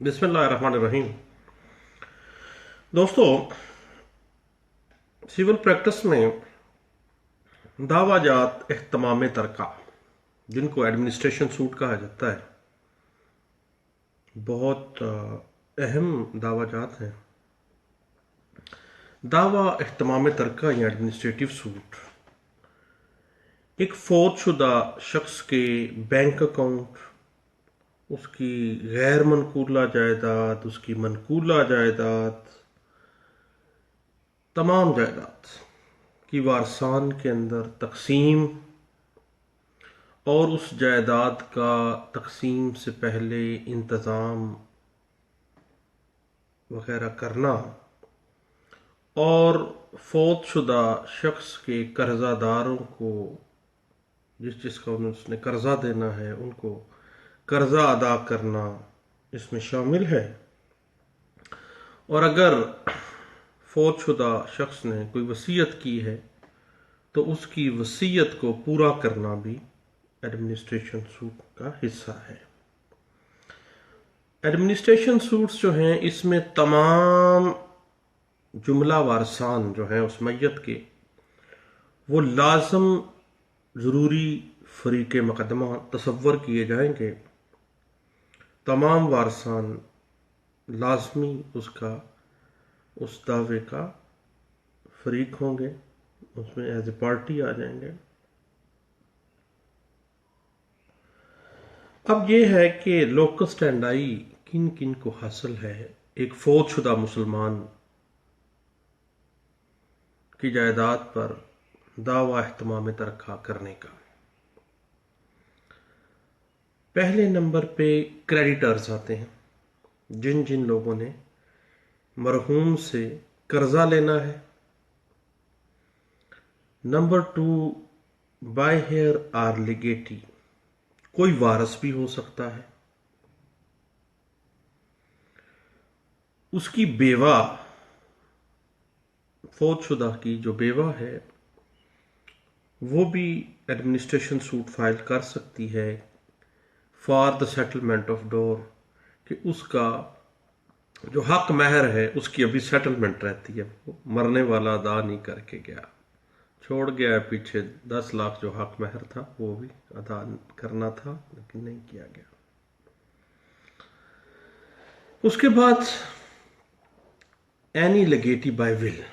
बिस्मिल्लाहिर्रहमानिर्रहीम। दोस्तों, civil practice में दावाजात इख्तिमाम तरका, जिनको एडमिनिस्ट्रेशन सूट कहा जाता है, बहुत अहम दावाजात हैं। दावा इख्तिमाम तरका या एडमिनिस्ट्रेटिव सूट एक फौतशुदा शख्स के बैंक अकाउंट, उसकी गैर मनकूला जायदाद, उसकी मनकूला जायदाद, तमाम जायदाद की वारसान के अंदर तकसीम और उस जायदाद का तकसीम से पहले इंतज़ाम वगैरह करना और फौतशुदा शख्स के कर्जादारों को जिसका उसने कर्जा देना है उनको कर्जा अदा करना इसमें शामिल है। और अगर फौतशुदा शख्स ने कोई वसीयत की है तो उसकी वसीयत को पूरा करना भी एडमिनिस्ट्रेशन सूट का हिस्सा है। एडमिनिस्ट्रेशन सूट्स जो हैं, इसमें तमाम जुमला वारसान जो हैं उस मैयत के, वो लाजम ज़रूरी फरीक़े मुक़दमा तसव्वुर किए जाएंगे। तमाम वारसान लाजमी उस दावे का फरीक होंगे, उसमें एज ए पार्टी आ जाएंगे। अब यह है कि लोकस स्टैंडाई किन किन को हासिल है एक फौतशुदा मुसलमान की जायदाद पर दावा इख्तिमाम तरका करने का। पहले नंबर पे क्रेडिटर्स आते हैं, जिन जिन लोगों ने मरहूम से कर्जा लेना है। नंबर 2, बाय हेयर आर लिगेटी, कोई वारस भी हो सकता है। उसकी बेवा, फौतशुदा की जो बेवा है, वो भी एडमिनिस्ट्रेशन सूट फाइल कर सकती है for the settlement of door, कि उसका जो हक महर है उसकी अभी सेटलमेंट रहती है। वो मरने वाला अदा नहीं करके गया, छोड़ गया है पीछे 10 लाख जो हक महर था वो भी अदा करना था, लेकिन नहीं किया गया। उसके बाद एनी लेगेटी बाय विल,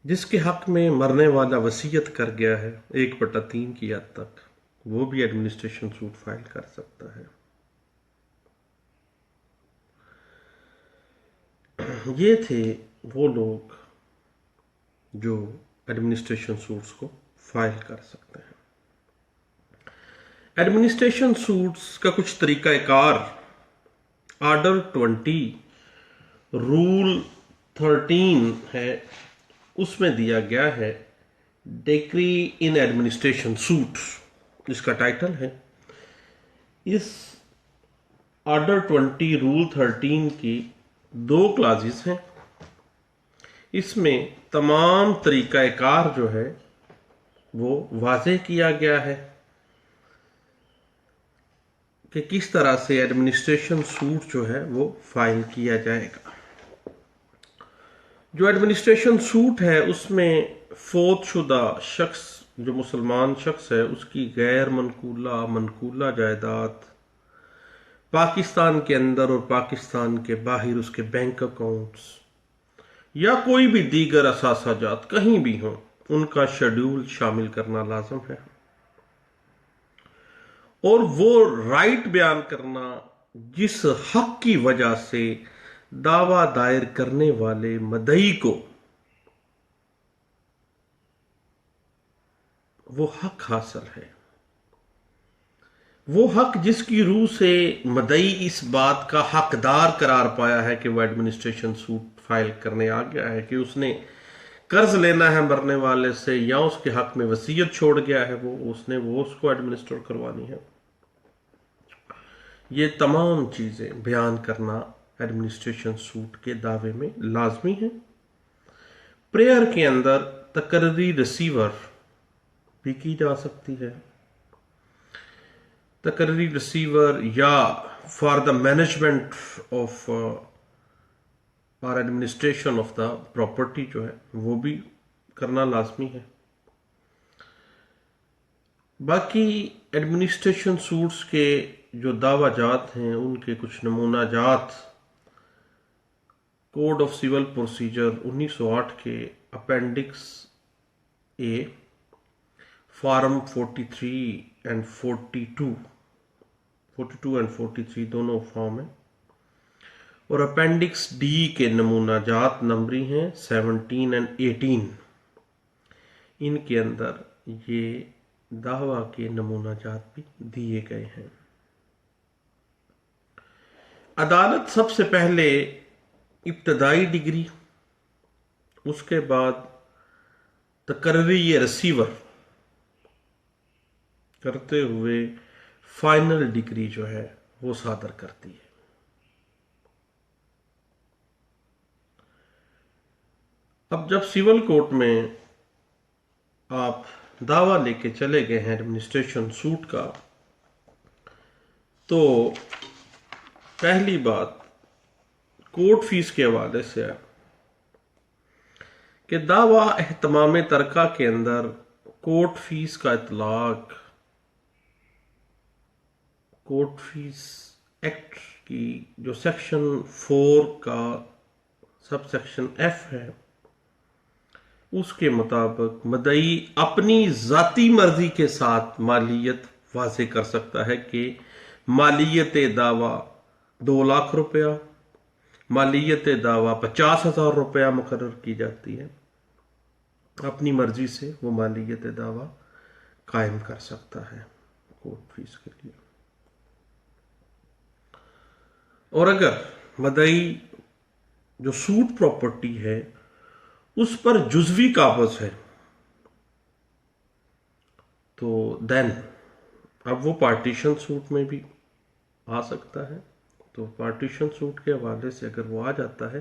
जिसके हक में मरने वाला वसीयत कर गया है 1/3 की हद तक, वो भी एडमिनिस्ट्रेशन सूट फाइल कर सकता है। ये थे वो लोग जो एडमिनिस्ट्रेशन सूट्स को फाइल कर सकते हैं। एडमिनिस्ट्रेशन सूट्स का कुछ तरीकाकार ऑर्डर 20 रूल 13 है, उसमें दिया गया है डिक्री इन एडमिनिस्ट्रेशन सूट, जिसका टाइटल है। इस ऑर्डर 20 रूल 13 की 2 क्लासेस हैं। इसमें तमाम तरीकाकार जो है वो वाज़ेह किया गया है कि किस तरह से एडमिनिस्ट्रेशन सूट जो है वो फाइल किया जाएगा। जो एडमिनिस्ट्रेशन सूट है उसमें फौतशुदा शख्स, जो मुसलमान शख्स है, उसकी गैर मनकूला मनकूला जायदाद, पाकिस्तान के अंदर और पाकिस्तान के बाहर उसके बैंक अकाउंट्स या कोई भी दीगर असासाजात कहीं भी हों, उनका शेड्यूल शामिल करना लाजम है। और वो राइट बयान करना जिस हक की वजह से दावा दायर करने वाले मदई को वो हक हासिल है, वो हक जिसकी रूह से मदई इस बात का हकदार करार पाया है कि वो एडमिनिस्ट्रेशन सूट फाइल करने आ गया है, कि उसने कर्ज लेना है मरने वाले से या उसके हक में वसीयत छोड़ गया है, वो उसको एडमिनिस्टर करवानी है। ये तमाम चीजें बयान करना एडमिनिस्ट्रेशन सूट के दावे में लाजमी है। प्रेयर के अंदर तकर्री रिसीवर भी की जा सकती है। तकर्री रिसीवर या फॉर द मैनेजमेंट ऑफ और एडमिनिस्ट्रेशन ऑफ द प्रॉपर्टी जो है वो भी करना लाजमी है। बाकी एडमिनिस्ट्रेशन सूट्स के जो दावाजात हैं उनके कुछ नमूना जात कोड ऑफ सिविल प्रोसीजर 1908 के appendix A form 43 and 42 and 43 दोनों फॉर्म है, और अपेंडिक्स डी के नमूना जात नंबरी हैं 17 एंड 18। इनके अंदर ये दावा के नमूना जात भी दिए गए हैं। अदालत सबसे पहले इब्तदाई डिग्री, उसके बाद तकर्री रिसीवर करते हुए फाइनल डिग्री जो है वो सादर करती है। अब जब सिविल कोर्ट में आप दावा लेके चले गए हैं एडमिनिस्ट्रेशन सूट का, तो पहली बात कोर्ट फीस के हवाले से है कि दावा एहतमाम तरका के अंदर कोर्ट फीस का इतलाक कोर्ट फीस एक्ट की जो सेक्शन 4 का सब सेक्शन एफ है उसके मुताबिक मदई अपनी जाती मर्जी के साथ मालियत वाज़े कर सकता है कि मालियत दावा 2 लाख रुपया, मालियत दावा 50,000 रुपया मुकर्रर की जाती है। अपनी मर्जी से वो मालियत दावा कायम कर सकता है कोर्ट फीस के लिए। और अगर मदई जो सूट प्रॉपर्टी है उस पर जुज़वी काबज है तो देन अब वो पार्टीशन सूट में भी आ सकता है। तो पार्टीशन सूट के हवाले से अगर वो आ जाता है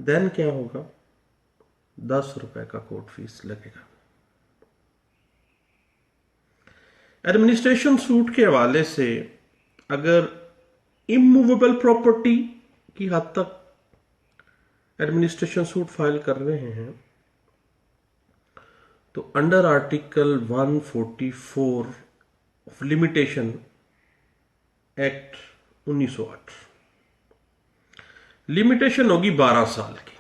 देन क्या होगा, 10 रुपए का कोर्ट फीस लगेगा। एडमिनिस्ट्रेशन सूट के हवाले से अगर इमूवेबल प्रॉपर्टी की हद तक एडमिनिस्ट्रेशन सूट फाइल कर रहे हैं तो under article 144 of limitation act 1908 limitation होगी 12 साल की।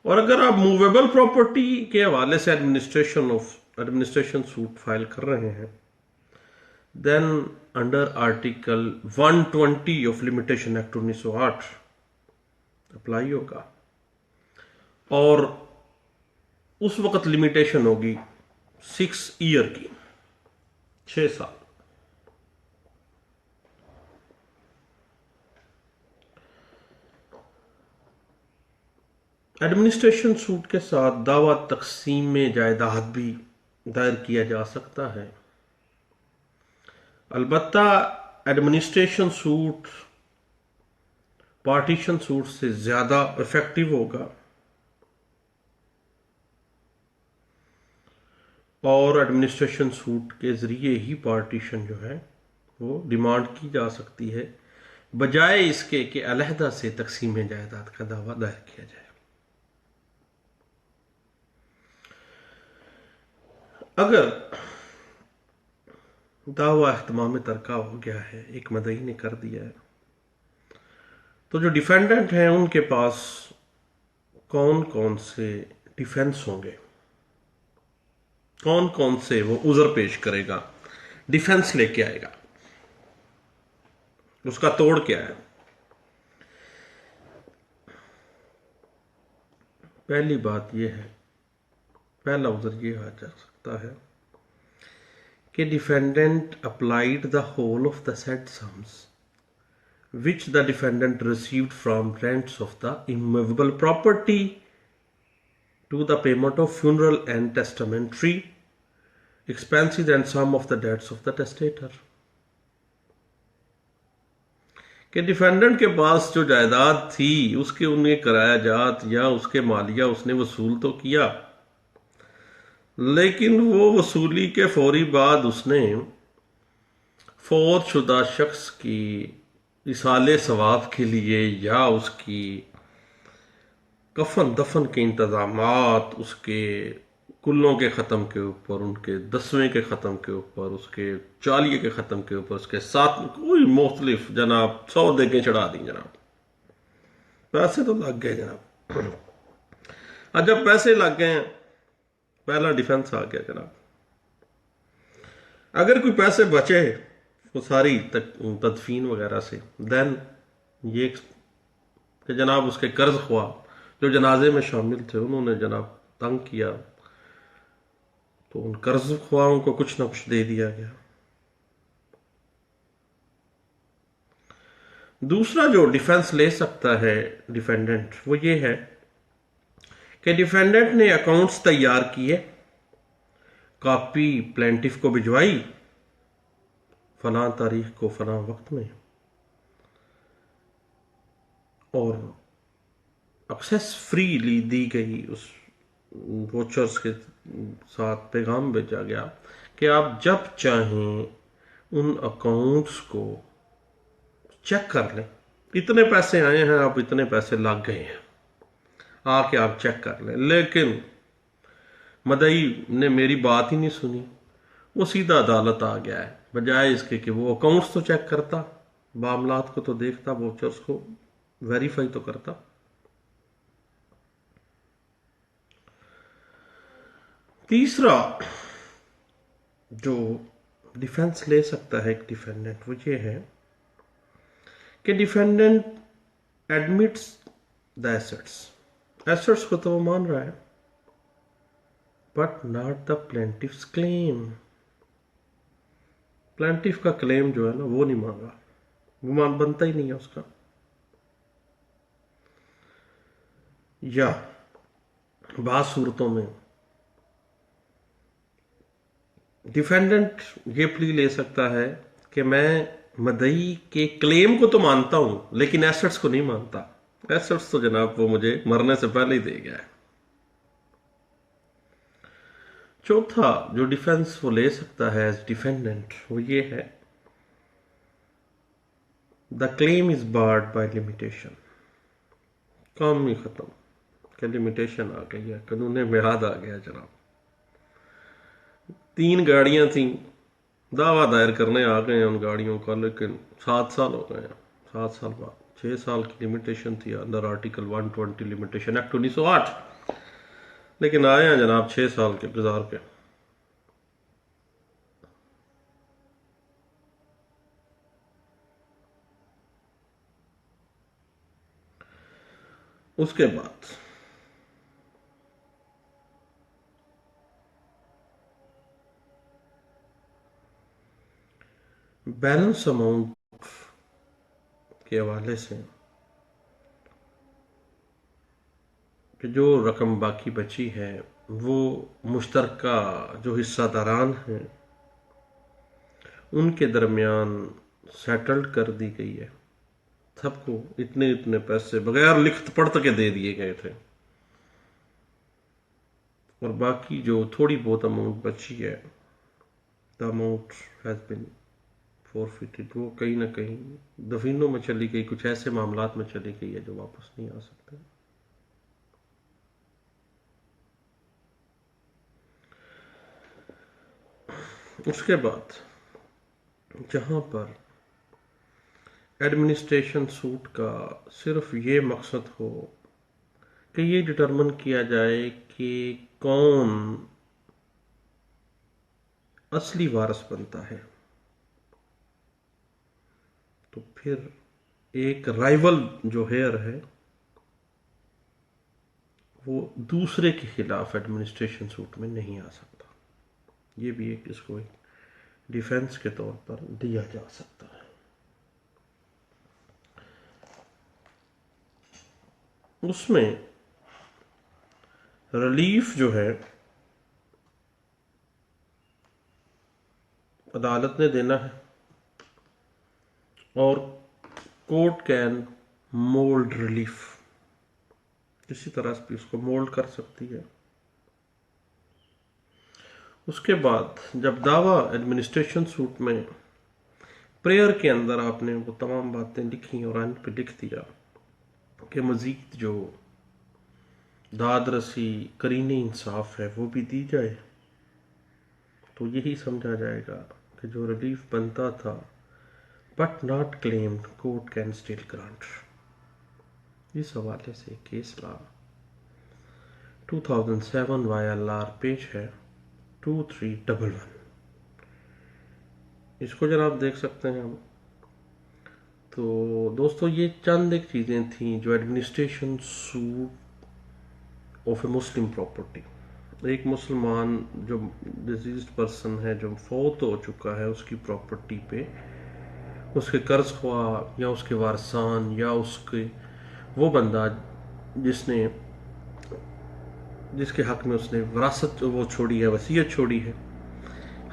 और अगर आप मूवेबल प्रॉपर्टी के हवाले से एडमिनिस्ट्रेशन सूट फाइल कर रहे हैं then under article 120 of limitation act 1908 apply होगा, और उस वक्त लिमिटेशन होगी 6 ईयर की, 6 साल। एडमिनिस्ट्रेशन सूट के साथ दावा तकसीम में जायदाद भी दायर किया जा सकता है। अलबत्ता एडमिनिस्ट्रेशन सूट पार्टीशन सूट से ज्यादा इफेक्टिव होगा और एडमिनिस्ट्रेशन सूट के जरिए ही पार्टीशन जो है वो डिमांड की जा सकती है बजाय इसके कि अलहदा से तकसीम जायदाद का दावा दायर किया जाए। अगर दावा इख्तिमाम तरका हो गया है, एक मदई ने कर दिया है, तो जो डिफेंडेंट हैं उनके पास कौन कौन से डिफेंस होंगे, कौन कौन से वो उज़र पेश करेगा, डिफेंस लेके आएगा, उसका तोड़ क्या है। पहली बात यह है, पहला उज़र ये आ जा सकता है कि defendant applied the whole of the said sums which the defendant received from rents of the immovable property to the payment of funeral and testamentary expenses and some of the debts of the testator। कि defendant के पास जो जायदाद थी उसके उन्हें कराया जात या उसके मालिया उसने वसूल तो किया, लेकिन वो वसूली के फौरी बाद उसने फौत शुदा शख्स की इसाले सवाब के लिए या उसकी कफन दफन के इंतजामात, उसके कुल्लों के ख़त्म के ऊपर, उनके दसवें के ख़त्म के ऊपर, उसके चालिये के ख़त्म के ऊपर, उसके साथ कोई मुख्तलिफ जनाब 100 देगे चढ़ा दी जनाब। पैसे तो लग गए जनाब। अब जब पैसे लग गए हैं, पहला डिफेंस आ गया जनाब। अगर कोई पैसे बचे वो सारी तदफीन वगैरह से, देन ये कि जनाब उसके कर्ज ख्वा जो जनाजे में शामिल थे उन्होंने जनाब तंग किया, तो उन कर्ज ख्वाहों को कुछ ना कुछ दे दिया गया। दूसरा जो डिफेंस ले सकता है डिफेंडेंट, वो ये है कि डिफेंडेंट ने अकाउंट्स तैयार किए, कॉपी प्लेंटिफ को भिजवाई फलां तारीख को फलां वक्त में, और एक्सेस फ्रीली दी गई, उस वोचर्स के साथ पैगाम भेजा गया कि आप जब चाहें उन अकाउंट्स को चेक कर लें, इतने पैसे आए हैं, आप इतने पैसे लग गए हैं, आके आप चेक कर लें। लेकिन मदई ने मेरी बात ही नहीं सुनी, वो सीधा अदालत आ गया है, बजाय इसके कि वो अकाउंट्स तो चेक करता, मामलात को तो देखता, वोचर्स को वेरीफाई तो करता। तीसरा जो डिफेंस ले सकता है एक डिफेंडेंट, वो ये है कि डिफेंडेंट एडमिट्स द एसेट्स को तो वो मान रहा है, but not the plaintiff's claim. Plaintiff का क्लेम जो है ना वो नहीं मांगा, वो मान बनता ही नहीं है उसका। या बात सूरतों में डिफेंडेंट ये प्ली ले सकता है कि मैं मदई के क्लेम को तो मानता हूं लेकिन एसेट्स को नहीं मानता, एसेट्स तो जनाब वो मुझे मरने से पहले ही दे गया है। चौथा जो डिफेंस वो ले सकता है एज डिफेंडेंट, वो ये है the claim is barred by limitation. काम ही खत्म, क्या लिमिटेशन आ गई है, कानून मियाद आ गया जनाब। 3 गाड़ियां थी, दावा दायर करने आ गए हैं उन गाड़ियों का, लेकिन 7 साल हो गए हैं। 7 साल बाद 6 साल की लिमिटेशन थी अंडर आर्टिकल 120 लिमिटेशन एक्ट 1908, लेकिन आए हैं जनाब 6 साल के गुजार के। उसके बाद बैलेंस अमाउंट के हवाले से कि जो रकम बाकी बची है वो मुश्तरका जो हिस्सादारान हैं उनके दरमियान सेटल्ड कर दी गई है। सबको इतने इतने पैसे बगैर लिखत पढ़त के दे दिए गए थे, और बाकी जो थोड़ी बहुत अमाउंट बची है, the amount has been forfeited, वो कहीं ना कहीं दफीनों में चली गई, कुछ ऐसे मामलात में चली गई है जो वापस नहीं आ सकते। उसके बाद जहां पर एडमिनिस्ट्रेशन सूट का सिर्फ ये मकसद हो कि ये डिटरमिन किया जाए कि कौन असली वारिस बनता है, तो फिर एक राइवल जो हेयर है वो दूसरे के खिलाफ एडमिनिस्ट्रेशन सूट में नहीं आ सकता। ये भी एक इसको एक डिफेंस के तौर पर दिया जा सकता है। उसमें रिलीफ जो है अदालत ने देना है, और कोर्ट कैन मोल्ड रिलीफ, किसी तरह से भी उसको मोल्ड कर सकती है। उसके बाद जब दावा एडमिनिस्ट्रेशन सूट में प्रेयर के अंदर आपने वो तमाम बातें लिखी और अंत पे लिख दिया कि मजीद जो दाद रसी करीने इंसाफ है वो भी दी जाए, तो यही समझा जाएगा कि जो रिलीफ बनता था but not claimed court can still grant. इस हवाले से केस ला 2007 YLR पेज है 2311। इसको जनाब देख सकते हैं हम। तो दोस्तों ये चंद एक चीज़ें थी जो administration suit of A Muslim property, एक मुसलमान जो डिजीज्ड पर्सन है जो फौत हो चुका है उसकी प्रॉपर्टी पे उसके कर्ज ख्वा या उसके वारसान या उसके वो बंदा जिसके हक में उसने विरासत वो छोड़ी है, वसीयत छोड़ी है,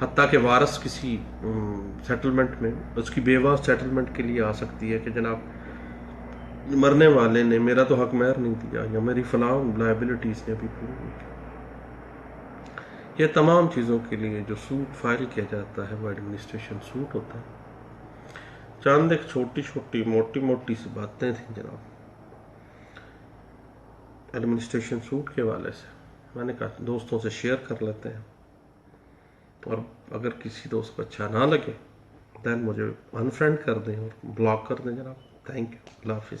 हत्ता के वारस किसी सेटलमेंट में उसकी बेवा सेटलमेंट के लिए आ सकती है कि जनाब मरने वाले ने मेरा तो हक महर नहीं दिया या मेरी फलां लायबिलिटीज ने भी पूरी नहीं की। ये तमाम चीज़ों के लिए जो सूट फाइल किया जाता है वो एडमिनिस्ट्रेशन सूट होता है। चंद एक छोटी छोटी मोटी मोटी सी बातें थी जनाब एडमिनिस्ट्रेशन सूट के हवाले से, मैंने कहा दोस्तों से शेयर कर लेते हैं, और अगर किसी दोस्त को अच्छा ना लगे दैन मुझे अनफ्रेंड कर दें और ब्लॉक कर दें जनाब। थैंक यू, अल्लाह हाफिज़।